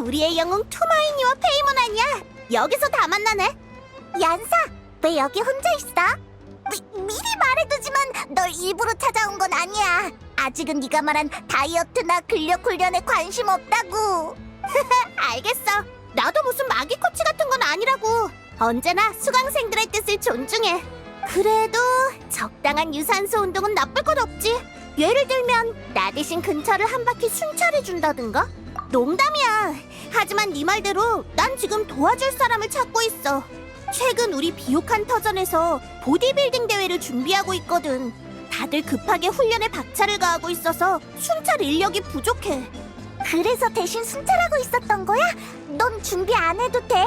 우리의 영웅 투마이니와 페이몬 아니야? 여기서 다 만나네. 얀사, 왜 여기 혼자 있어? 미리 말해두지만 널 일부러 찾아온 건 아니야. 아직은 네가 말한 다이어트나 근력 훈련에 관심 없다고. 알겠어. 나도 무슨 마기 코치 같은 건 아니라고. 언제나 수강생들의 뜻을 존중해. 그래도 적당한 유산소 운동은 나쁠 것 없지. 예를 들면 나 대신 근처를 한 바퀴 순찰해준다든가? 농담이야. 하지만 네 말대로 난 지금 도와줄 사람을 찾고 있어. 최근 우리 비옥한 터전에서 보디빌딩 대회를 준비하고 있거든. 다들 급하게 훈련에 박차를 가하고 있어서 순찰 인력이 부족해. 그래서 대신 순찰하고 있었던 거야? 넌 준비 안 해도 돼?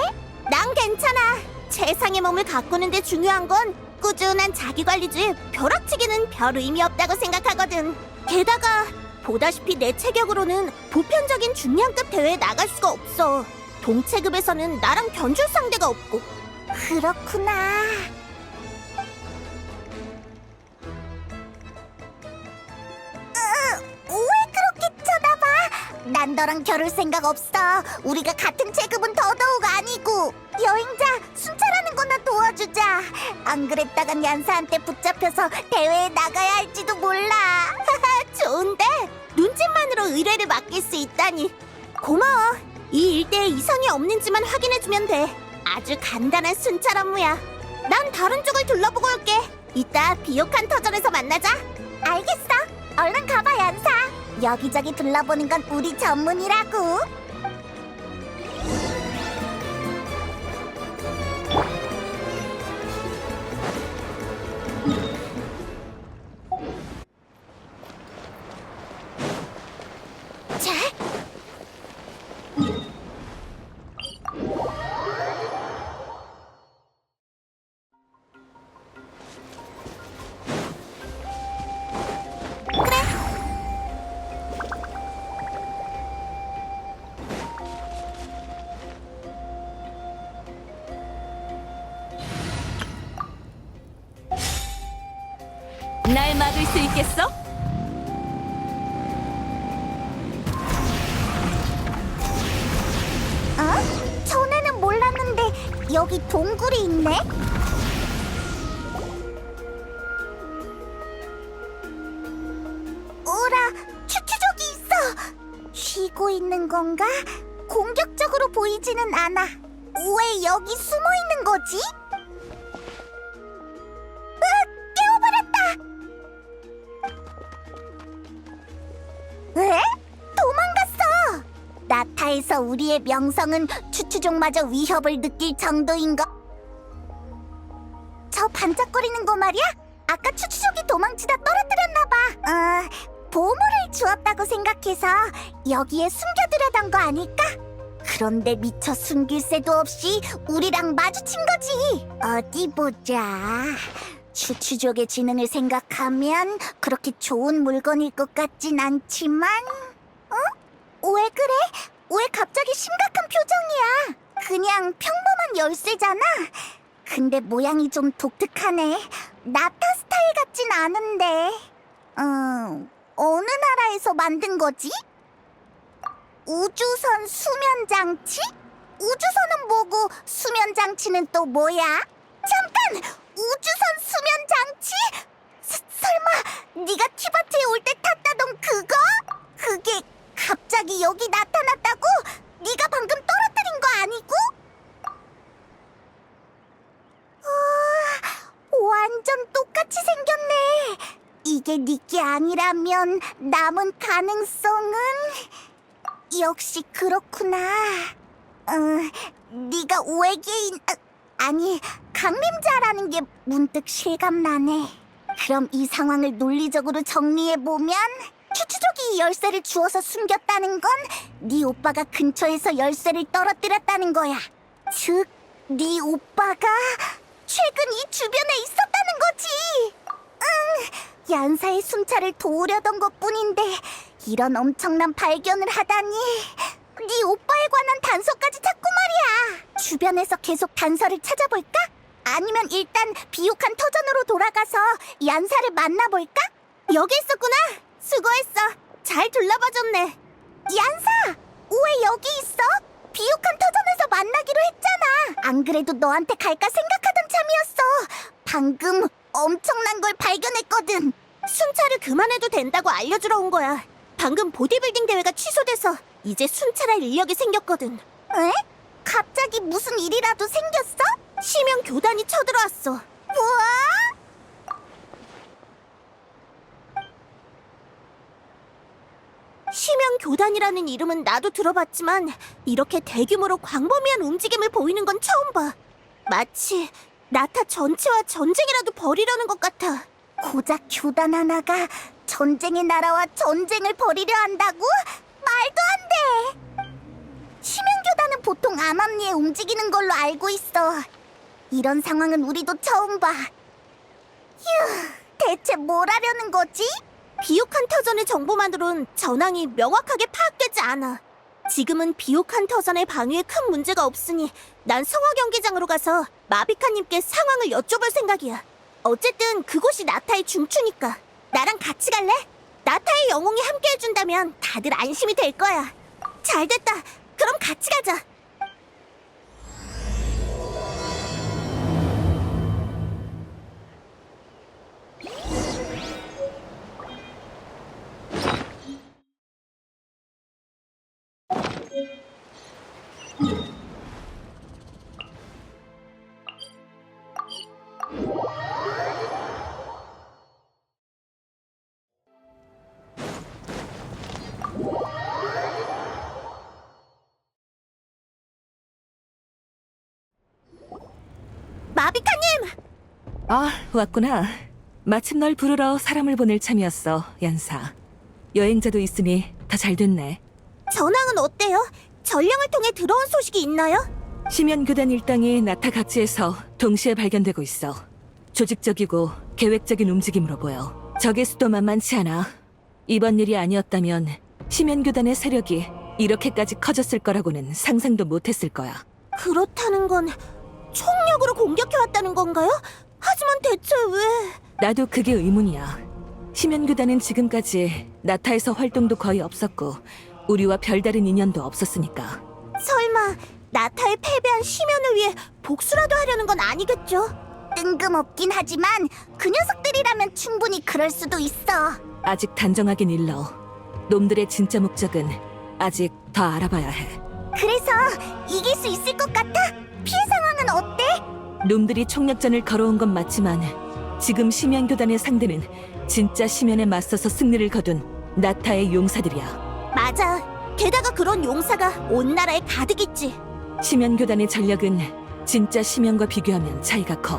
난 괜찮아. 최상의 몸을 가꾸는 데 중요한 건 꾸준한 자기관리지 벼락치기는 별 의미 없다고 생각하거든. 게다가 보다시피 내 체격으로는 보편적인 중량급 대회에 나갈 수가 없어. 동체급에서는 나랑 견줄 상대가 없고. 그렇구나. 왜 그렇게 쳐다봐? 난 너랑 겨룰 생각 없어. 우리가 같은 체급은 더더욱 아니고. 여행자, 순찰하는 거나 도와주자. 안 그랬다간 얀사한테 붙잡혀서 대회에 나가야 할지도 몰라. 좋은데? 눈짓만으로 의뢰를 맡길 수 있다니. 고마워. 이 일대에 이상이 없는지만 확인해주면 돼. 아주 간단한 순찰 업무야. 난 다른 쪽을 둘러보고 올게. 이따 비옥한 터전에서 만나자. 알겠어. 얼른 가봐, 얀사. 여기저기 둘러보는 건 우리 전문이라고. 자. 날 막을 수 있겠어? 전에는 몰랐는데 여기 동굴이 있네? 오라, 추추족이 있어! 쉬고 있는 건가? 공격적으로 보이지는 않아. 왜 여기 숨어 있는 거지? 깨워버렸다! 왜? 도망갔어! 나타에서 우리의 명성은 추추족마저 위협을 느낄 정도인가? 저 반짝거리는 거 말이야? 아까 추추족이 도망치다 떨어뜨렸나봐. 보물을 주었다고 생각해서 여기에 숨겨두려던 거 아닐까? 그런데 미처 숨길 새도 없이 우리랑 마주친 거지. 어디 보자. 추추족의 지능을 생각하면 그렇게 좋은 물건일 것 같진 않지만. 왜 그래? 왜 갑자기 심각한 표정이야? 그냥 평범한 열쇠잖아. 근데 모양이 좀 독특하네. 나타 스타일 같진 않은데. 어느 나라에서 만든 거지? 우주선 수면 장치? 우주선은 뭐고 수면 장치는 또 뭐야? 잠깐! 우주선 수면 장치? 설마 네가 티바트에 올 때 탔다던 그거? 그게 갑자기 여기 나타났다고? 네가 방금 떨어뜨린 거 아니고? 완전 똑같이 생겼네. 이게 네게 아니라면 남은 가능성은? 역시 그렇구나. 네가 외계인 아니 강림자라는 게 문득 실감나네. 그럼 이 상황을 논리적으로 정리해보면 추추족이 이 열쇠를 주워서 숨겼다는 건 네 오빠가 근처에서 열쇠를 떨어뜨렸다는 거야. 즉, 네 오빠가 최근 이 주변에 있었다는 거지. 얀사의 순찰을 도우려던 것뿐인데 이런 엄청난 발견을 하다니. 네 오빠에 관한 단서까지 찾고 말이야. 주변에서 계속 단서를 찾아볼까? 아니면 일단 비옥한 터전으로 돌아가서 얀사를 만나볼까? 여기 있었구나. 수고했어. 잘 둘러봐줬네. 얀사! 왜 여기 있어? 비옥한 터전에서 만나기로 했잖아. 안 그래도 너한테 갈까 생각하던 참이었어. 방금 엄청난 걸 발견했거든. 순찰을 그만해도 된다고 알려주러 온 거야. 방금 보디빌딩 대회가 취소돼서 이제 순찰할 인력이 생겼거든. 에? 갑자기 무슨 일이라도 생겼어? 심연 교단이 쳐들어왔어. 우와! 심연 교단이라는 이름은 나도 들어봤지만 이렇게 대규모로 광범위한 움직임을 보이는 건 처음 봐. 마치 나타 전체와 전쟁이라도 벌이려는 것 같아. 고작 교단 하나가 전쟁의 나라와 전쟁을 벌이려 한다고? 말도 안 돼! 심연교단은 보통 암암리에 움직이는 걸로 알고 있어. 이런 상황은 우리도 처음 봐. 휴, 대체 뭘 하려는 거지? 비옥한 터전의 정보만으론 전황이 명확하게 파악되지 않아. 지금은 비옥한 터전의 방위에 큰 문제가 없으니 난 성화 경기장으로 가서 마비카님께 상황을 여쭤볼 생각이야. 어쨌든 그곳이 나타의 중추니까. 나랑 같이 갈래? 나타의 영웅이 함께 해준다면 다들 안심이 될 거야. 잘됐다. 그럼 같이 가자. 마비카님! 아, 왔구나. 마침 널 부르러 사람을 보낼 참이었어, 연사. 여행자도 있으니 다 잘 됐네. 전황은 어때요? 전령을 통해 들어온 소식이 있나요? 심연교단 일당이 나타 각지에서 동시에 발견되고 있어. 조직적이고 계획적인 움직임으로 보여. 적의 수도 만만치 않아. 이번 일이 아니었다면 심연교단의 세력이 이렇게까지 커졌을 거라고는 상상도 못했을 거야. 그렇다는 건 총력으로 공격해왔다는 건가요? 하지만 대체 왜... 나도 그게 의문이야. 심연교단은 지금까지 나타에서 활동도 거의 없었고 우리와 별다른 인연도 없었으니까. 설마 나타에 패배한 심연을 위해 복수라도 하려는 건 아니겠죠? 뜬금없긴 하지만 그 녀석들이라면 충분히 그럴 수도 있어. 아직 단정하긴 일러. 놈들의 진짜 목적은 아직 더 알아봐야 해. 그래서 이길 수 있을 것 같아? 피해 상황은 어때? 놈들이 총력전을 걸어온 건 맞지만 지금 심연교단의 상대는 진짜 심연에 맞서서 승리를 거둔 나타의 용사들이야. 맞아. 게다가 그런 용사가 온 나라에 가득 있지. 심연교단의 전력은 진짜 심연과 비교하면 차이가 커.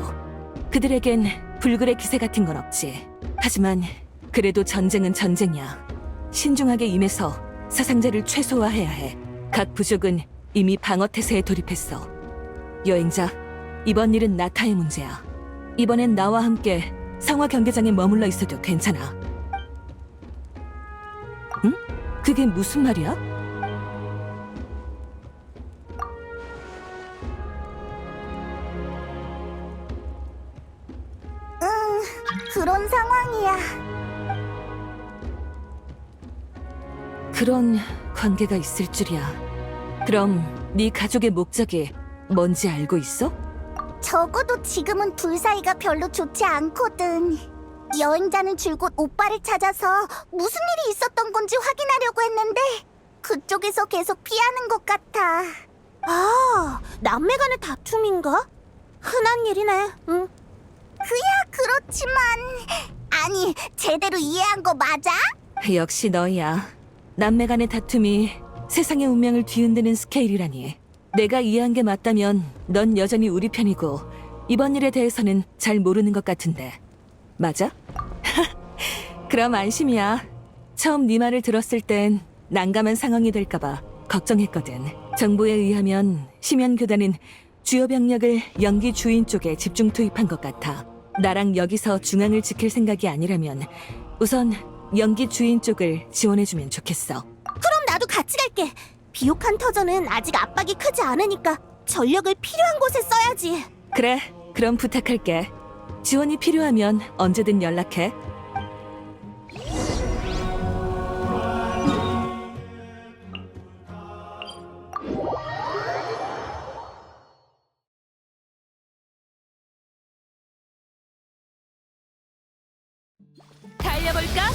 그들에겐 불굴의 기세 같은 건 없지. 하지만 그래도 전쟁은 전쟁이야. 신중하게 임해서 사상자를 최소화해야 해. 각 부족은 이미 방어태세에 돌입했어. 여행자, 이번 일은 나타의 문제야. 이번엔 나와 함께 성화 경계장에 머물러 있어도 괜찮아. 응? 그게 무슨 말이야? 그런 상황이야. 그런 관계가 있을 줄이야. 그럼 네 가족의 목적이 뭔지 알고 있어? 적어도 지금은 둘 사이가 별로 좋지 않거든. 여행자는 줄곧 오빠를 찾아서 무슨 일이 있었던 건지 확인하려고 했는데 그쪽에서 계속 피하는 것 같아. 아, 남매 간의 다툼인가? 흔한 일이네. 응. 그야 그렇지만... 아니, 제대로 이해한 거 맞아? 역시 너야. 남매 간의 다툼이 세상의 운명을 뒤흔드는 스케일이라니. 내가 이해한 게 맞다면 넌 여전히 우리 편이고 이번 일에 대해서는 잘 모르는 것 같은데. 맞아? 그럼 안심이야. 처음 네 말을 들었을 땐 난감한 상황이 될까봐 걱정했거든. 정보에 의하면 심연교단은 주요 병력을 연기 주인 쪽에 집중 투입한 것 같아. 나랑 여기서 중앙을 지킬 생각이 아니라면 우선 연기 주인 쪽을 지원해주면 좋겠어. 그럼 나도 같이 갈게. 비옥한 터전은 아직 압박이 크지 않으니까 전력을 필요한 곳에 써야지. 그래, 그럼 부탁할게. 지원이 필요하면 언제든 연락해. 달려볼까?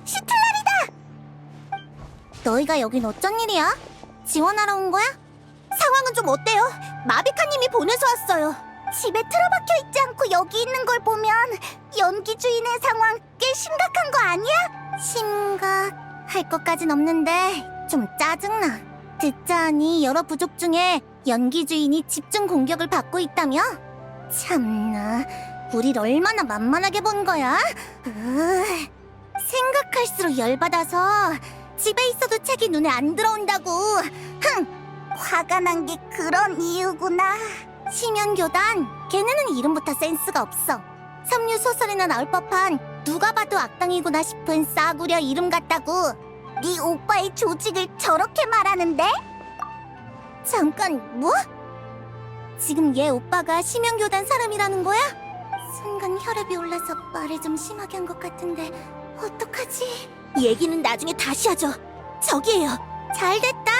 시틀라리다! 너희가 여긴 어쩐 일이야? 지원하러 온 거야? 상황은 좀 어때요? 마비카님이 보내서 왔어요. 집에 틀어박혀 있지 않고 여기 있는 걸 보면 연기 주인의 상황 꽤 심각한 거 아니야? 심각할 것까진 없는데 좀 짜증나. 듣자 하니 여러 부족 중에 연기 주인이 집중 공격을 받고 있다며? 참나, 우릴 얼마나 만만하게 본 거야? 생각할수록 열받아서 집에 있어도 책이 눈에 안 들어온다고. 화가 난 게 그런 이유구나. 심연교단, 걔네는 이름부터 센스가 없어. 삼류 소설에나 나올 법한 누가 봐도 악당이구나 싶은 싸구려 이름 같다고. 네 오빠의 조직을 저렇게 말하는데? 잠깐, 뭐? 지금 얘 오빠가 심연교단 사람이라는 거야? 순간 혈압이 올라서 말을 좀 심하게 한 것 같은데 어떡하지? 얘기는 나중에 다시 하죠. 저기에요. 잘됐다.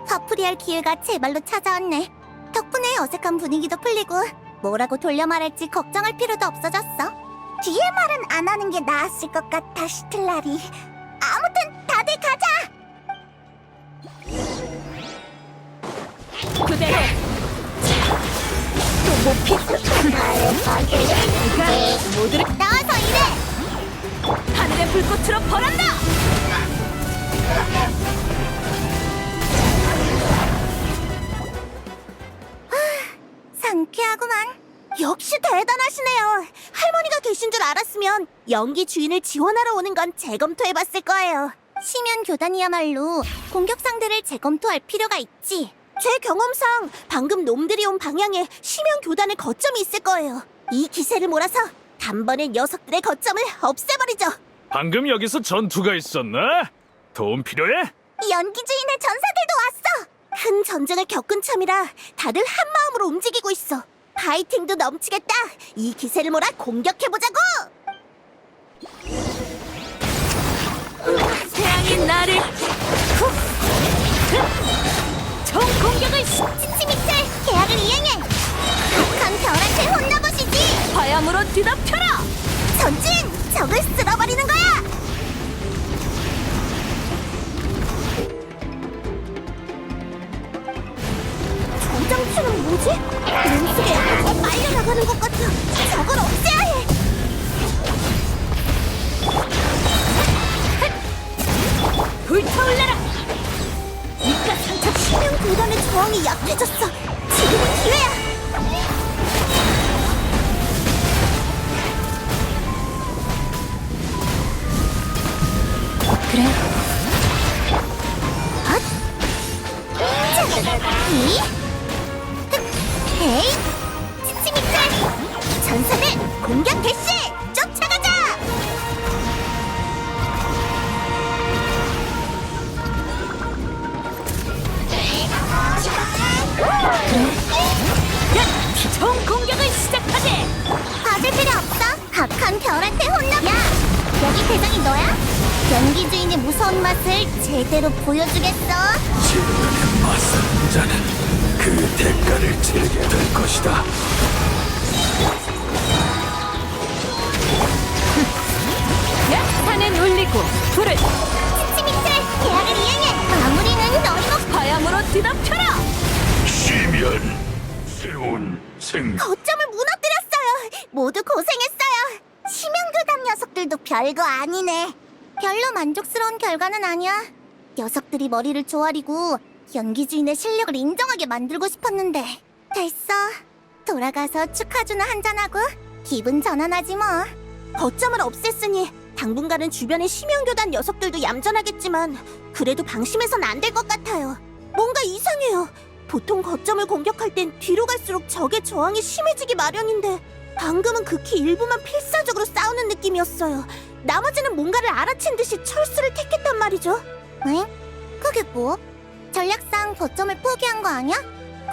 화풀이할 기회가 제발로 찾아왔네. 덕분에 어색한 분위기도 풀리고 뭐라고 돌려 말할지 걱정할 필요도 없어졌어. 뒤에 말은 안 하는 게 나았을 것 같아, 시틀라리. 아무튼 다들 가자. 그대로 또못 피스. 모두를 나와서 일해. 하늘의 불꽃으로 벌한다. 상쾌하구만. 역시 대단하시네요. 할머니가 계신 줄 알았으면 연기 주인을 지원하러 오는 건 재검토해봤을 거예요. 심연 교단이야말로 공격 상대를 재검토할 필요가 있지. 제 경험상 방금 놈들이 온 방향에 심연 교단의 거점이 있을 거예요. 이 기세를 몰아서 단번에 녀석들의 거점을 없애버리죠. 방금 여기서 전투가 있었나? 도움 필요해? 연기 주인의 전사들도 왔어. 큰 전쟁을 겪은 참이라 다들 한 마음으로 움직이고 있어. 파이팅도 넘치겠다. 이 기세를 몰아 공격해보자고. 태양이 나를 총 공격을 치치미틀 계약을 이행해. 북한 별한테 혼나보시지. 화염으로 뒤덮여라. 전진! 적을 쓸어버리는 거야. 정장추는 뭐지? 몸속에 에너지가 빨려나가는 것 같아. 저걸 없애야 해. 불타올라라. 이깟 상처 심연 교단의 저항이 약해졌어. 지금은 기회야. 그래. 이? 헤이! 치치미틀! 전사들 공격 개시! 쫓아가자! 총 공격을 시작하지. 봐줄 필요 없어. 박한 별한테 혼나. 야! 여기 대장이 너야? 연기 주인의 무서운 맛을 제대로 보여주겠어. 지금의 맛은 자는 그 대가를 치르게 될 것이다. 산은 울리고 불을 치치미틀 계약을 이행해. 마무리는 너희 목. 화염으로 뒤덮여라. 시면 새로운 생. 거점을 무너뜨렸어요. 모두 고생했어요. 심연교단 녀석들도 별거 아니네. 별로 만족스러운 결과는 아니야. 녀석들이 머리를 조아리고 연기 주인의 실력을 인정하게 만들고 싶었는데 됐어. 돌아가서 축하주나 한잔하고 기분 전환하지 뭐. 거점을 없앴으니 당분간은 주변의 심연교단 녀석들도 얌전하겠지만 그래도 방심해선 안 될 것 같아요. 뭔가 이상해요. 보통 거점을 공격할 땐 뒤로 갈수록 적의 저항이 심해지기 마련인데 방금은 극히 일부만 필사적으로 싸우는 느낌이었어요. 나머지는 뭔가를 알아챈 듯이 철수를 택했단 말이죠. 응? 그게 뭐? 전략상 거점을 포기한 거 아니야?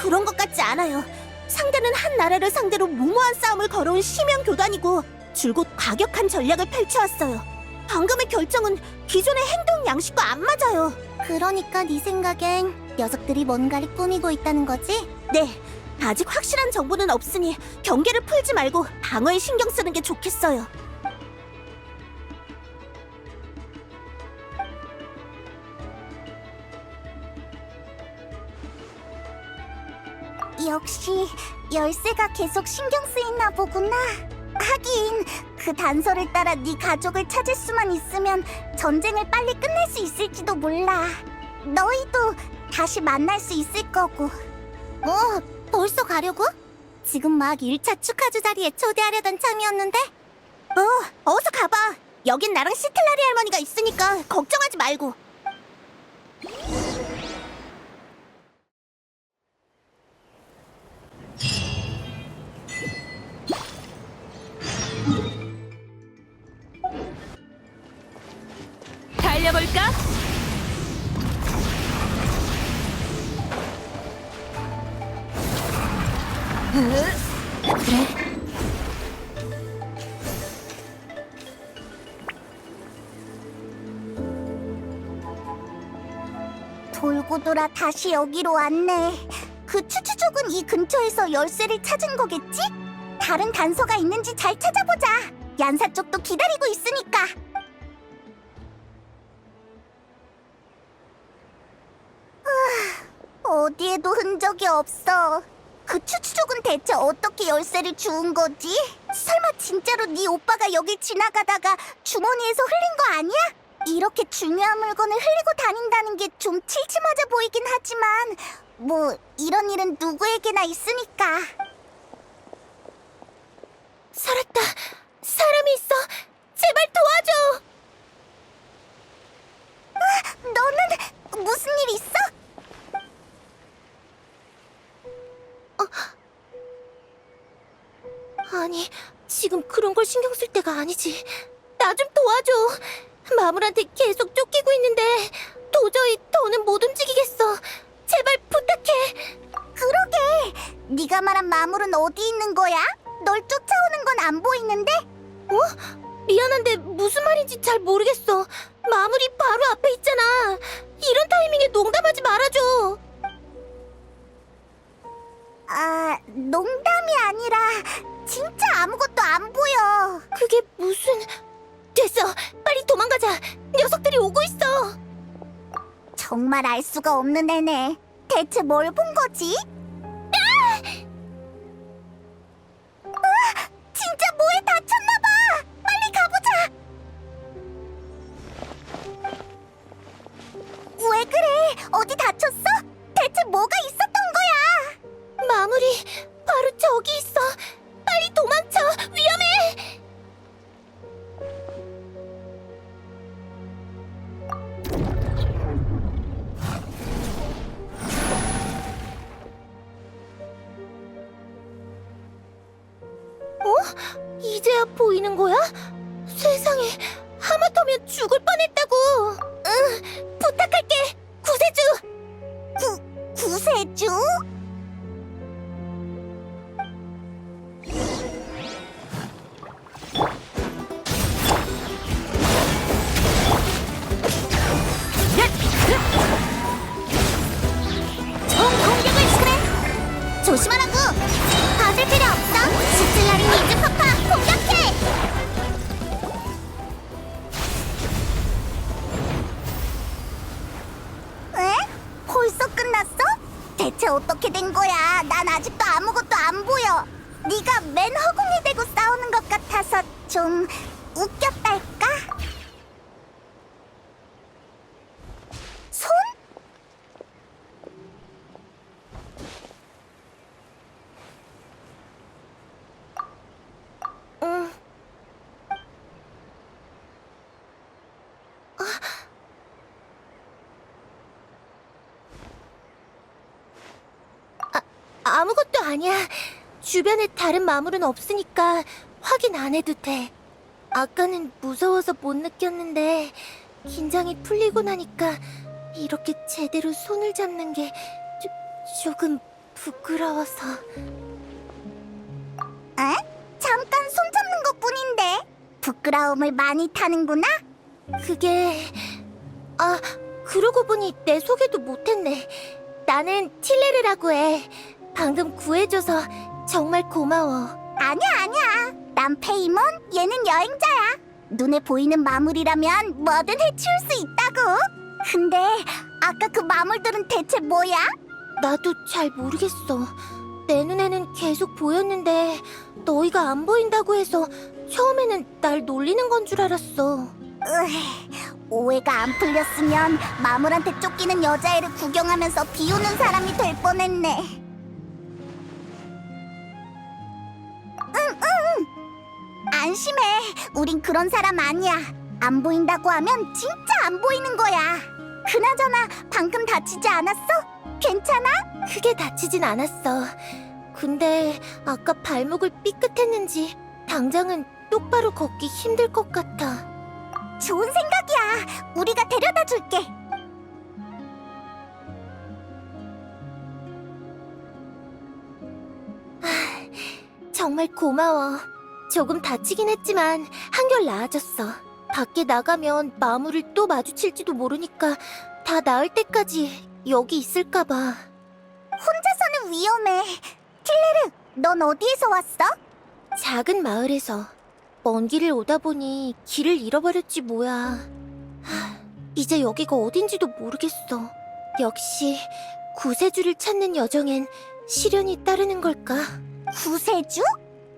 그런 것 같지 않아요. 상대는 한 나라를 상대로 무모한 싸움을 걸어온 심연 교단이고 줄곧 과격한 전략을 펼쳐왔어요. 방금의 결정은 기존의 행동 양식과 안 맞아요. 그러니까 네 생각엔 녀석들이 뭔가를 꾸미고 있다는 거지? 네. 아직 확실한 정보는 없으니 경계를 풀지 말고 방어에 신경 쓰는 게 좋겠어요. 역시 열쇠가 계속 신경 쓰이나 보구나. 하긴 그 단서를 따라 네 가족을 찾을 수만 있으면 전쟁을 빨리 끝낼 수 있을지도 몰라. 너희도 다시 만날 수 있을 거고. 뭐 벌써 가려고? 지금 막 1차 축하주 자리에 초대하려던 참이었는데? 어서 가봐. 여긴 나랑 시틀라리 할머니가 있으니까 걱정하지 말고. 달려볼까? 그래. 돌고 돌아 다시 여기로 왔네. 그 추추족은 이 근처에서 열쇠를 찾은 거겠지? 다른 단서가 있는지 잘 찾아보자. 얀사 쪽도 기다리고 있으니까. 어디에도 흔적이 없어. 그 추추족은 대체 어떻게 열쇠를 주운 거지? 설마 진짜로 네 오빠가 여길 지나가다가 주머니에서 흘린 거 아니야? 이렇게 중요한 물건을 흘리고 다닌다는 게 좀 칠칠맞아 보이긴 하지만 뭐 이런 일은 누구에게나 있으니까. 살았다. 사람이 있어. 제발 도와줘. 너는 무슨 일 있어? 아니, 지금 그런 걸 신경 쓸 때가 아니지. 나 좀 도와줘. 마물한테 계속 쫓기고 있는데 도저히 더는 못 움직이겠어. 제발 부탁해. 그러게. 네가 말한 마물은 어디 있는 거야? 널 쫓아오는 건 안 보이는데? 미안한데 무슨 말인지 잘 모르겠어. 마물이 바로 앞에 있잖아. 이런 타이밍에 농담하지 말아줘. 아, 농담이 아니라 진짜 아무것도 안 보여. 그게 무슨... 됐어. 빨리 도망가자. 녀석들이 오고 있어. 정말 알 수가 없는 애네. 대체 뭘 본 거지? 진짜 뭐에 다쳤나 봐. 빨리 가보자. 왜 그래? 어디 다쳤어? 대체 뭐가 있었던 거야? 마무리 바로 저기 있어. 빨리 도망쳐. 위험해. 이제야 보이는 거야? 세상에, 하마터면 죽을 뻔했다고. 응, 부탁할게. 구세주. 구세주? 그래. 조심하라고. 봐줄 필요 없어. 시틀라리 닌즈 파파 공격해. 에? 벌써 끝났어? 대체 어떻게 된 거야? 난 아직도 아무것도 안 보여. 네가 맨 허공에 대고 싸우는 것 같아서 좀 웃겼달까? 손? 응. 아무것도 아니야. 주변에 다른 마물은 없으니까 확인 안 해도 돼. 아까는 무서워서 못 느꼈는데 긴장이 풀리고 나니까 이렇게 제대로 손을 잡는 게 조금 부끄러워서. 에? 잠깐 손 잡는 것뿐인데 부끄러움을 많이 타는구나? 그게... 아, 그러고 보니 내 소개도 못했네. 나는 틸레르라고 해. 방금 구해줘서 정말 고마워. 아니야. 난 페이몬, 얘는 여행자야. 눈에 보이는 마물이라면 뭐든 해치울 수 있다고. 근데 아까 그 마물들은 대체 뭐야? 나도 잘 모르겠어. 내 눈에는 계속 보였는데 너희가 안 보인다고 해서 처음에는 날 놀리는 건 줄 알았어. 오해가 안 풀렸으면 마물한테 쫓기는 여자애를 구경하면서 비우는 사람이 될 뻔했네. 안심해. 우린 그런 사람 아니야. 안 보인다고 하면 진짜 안 보이는 거야. 그나저나 방금 다치지 않았어? 괜찮아? 크게 다치진 않았어. 근데 아까 발목을 삐끗했는지 당장은 똑바로 걷기 힘들 것 같아. 좋은 생각이야. 우리가 데려다 줄게. 정말 고마워. 조금 다치긴 했지만 한결 나아졌어. 밖에 나가면 마물을 또 마주칠지도 모르니까 다 나을 때까지 여기 있을까봐. 혼자서는 위험해. 틸레르, 넌 어디에서 왔어? 작은 마을에서. 먼 길을 오다 보니 길을 잃어버렸지 뭐야. 이제 여기가 어딘지도 모르겠어. 역시 구세주를 찾는 여정엔 시련이 따르는 걸까? 구세주?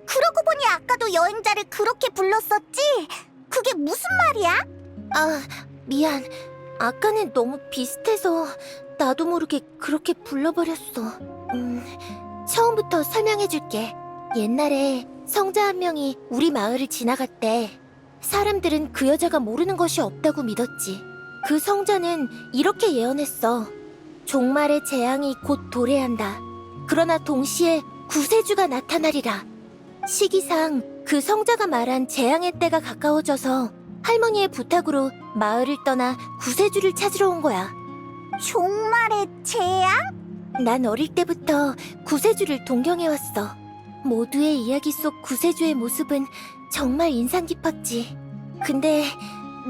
그러고 보니 아까도 여행자를 그렇게 불렀었지? 그게 무슨 말이야? 아, 미안. 아까는 너무 비슷해서 나도 모르게 그렇게 불러버렸어. 처음부터 설명해줄게. 옛날에 성자 한 명이 우리 마을을 지나갔대. 사람들은 그 여자가 모르는 것이 없다고 믿었지. 그 성자는 이렇게 예언했어. 종말의 재앙이 곧 도래한다. 그러나 동시에 구세주가 나타나리라. 시기상 그 성자가 말한 재앙의 때가 가까워져서 할머니의 부탁으로 마을을 떠나 구세주를 찾으러 온 거야. 종말의 재앙? 난 어릴 때부터 구세주를 동경해왔어. 모두의 이야기 속 구세주의 모습은 정말 인상 깊었지. 근데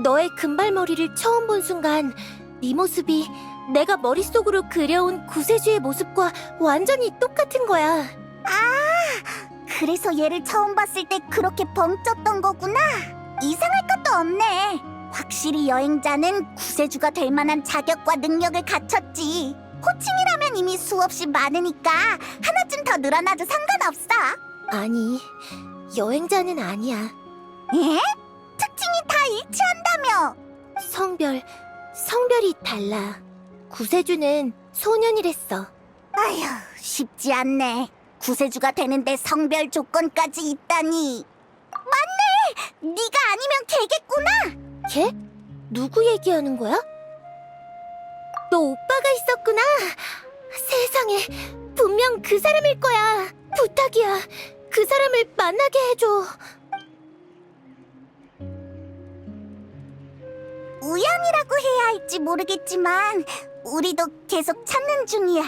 너의 금발머리를 처음 본 순간 네 모습이 내가 머릿속으로 그려온 구세주의 모습과 완전히 똑같은 거야. 그래서 얘를 처음 봤을 때 그렇게 벙쪘던 거구나. 이상할 것도 없네. 확실히 여행자는 구세주가 될 만한 자격과 능력을 갖췄지. 호칭이라면 이미 수없이 많으니까 하나쯤 더 늘어나도 상관없어. 아니, 여행자는 아니야. 예? 특징이 다 일치한다며. 성별이 달라. 구세주는 소년이랬어. 아휴, 쉽지 않네. 구세주가 되는데 성별 조건까지 있다니. 맞네! 네가 아니면 걔겠구나. 걔? 누구 얘기하는 거야? 너 오빠가 있었구나. 세상에, 분명 그 사람일 거야. 부탁이야. 그 사람을 만나게 해줘. 우연이라고 해야 할지 모르겠지만 우리도 계속 찾는 중이야.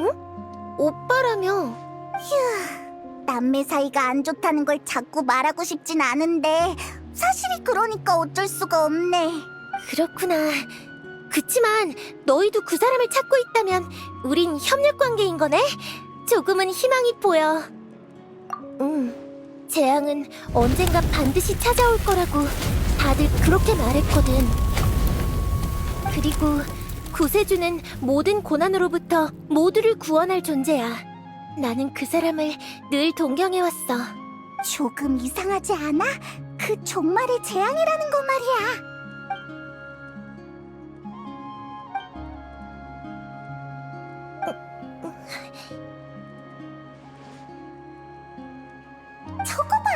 응? 오빠라며? 휴, 남매 사이가 안 좋다는 걸 자꾸 말하고 싶진 않은데 사실이 그러니까 어쩔 수가 없네. 그렇구나. 그치만 너희도 그 사람을 찾고 있다면 우린 협력 관계인 거네? 조금은 희망이 보여. 재앙은 언젠가 반드시 찾아올 거라고 다들 그렇게 말했거든. 그리고 구세주는 모든 고난으로부터 모두를 구원할 존재야. 나는 그 사람을 늘 동경해왔어. 조금 이상하지 않아? 그 종말의 재앙이라는 거 말이야. 저거 봐!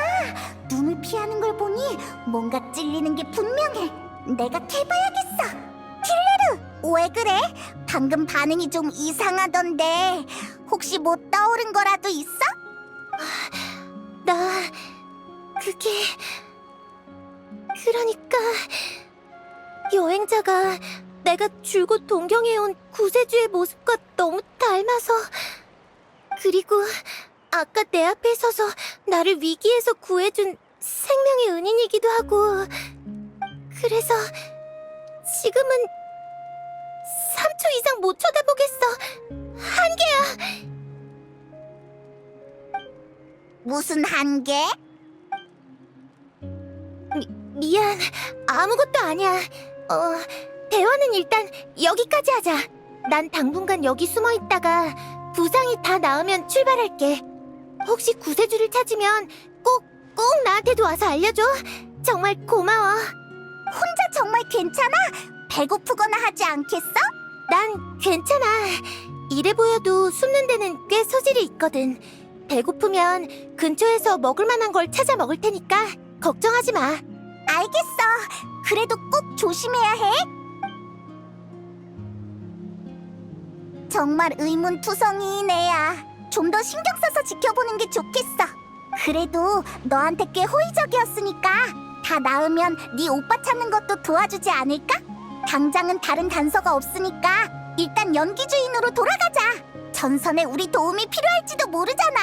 눈을 피하는 걸 보니 뭔가 찔리는 게 분명해. 내가 캐봐야겠어. 틸레르! 왜 그래? 방금 반응이 좀 이상하던데 혹시 뭐 떠오른 거라도 있어? 그게... 그러니까... 여행자가 내가 줄곧 동경해온 구세주의 모습과 너무 닮아서... 그리고 아까 내 앞에 서서 나를 위기에서 구해준 생명의 은인이기도 하고... 그래서 지금은 3초 이상 못 쳐다보겠어. 한계야. 무슨 한계? 미안. 아무것도 아니야. 대화는 일단 여기까지 하자. 난 당분간 여기 숨어 있다가 부상이 다 나으면 출발할게. 혹시 구세주를 찾으면 꼭 나한테도 와서 알려줘. 정말 고마워. 혼자 정말 괜찮아? 배고프거나 하지 않겠어? 난 괜찮아. 이래 보여도 숨는 데는 꽤 소질이 있거든. 배고프면 근처에서 먹을 만한 걸 찾아 먹을 테니까 걱정하지 마. 알겠어. 그래도 꼭 조심해야 해. 정말 의문투성이인 애야. 좀 더 신경 써서 지켜보는 게 좋겠어. 그래도 너한테 꽤 호의적이었으니까 다 나으면 네 오빠 찾는 것도 도와주지 않을까? 당장은 다른 단서가 없으니까 일단 연기주인으로 돌아가자. 전선에 우리 도움이 필요할지도 모르잖아.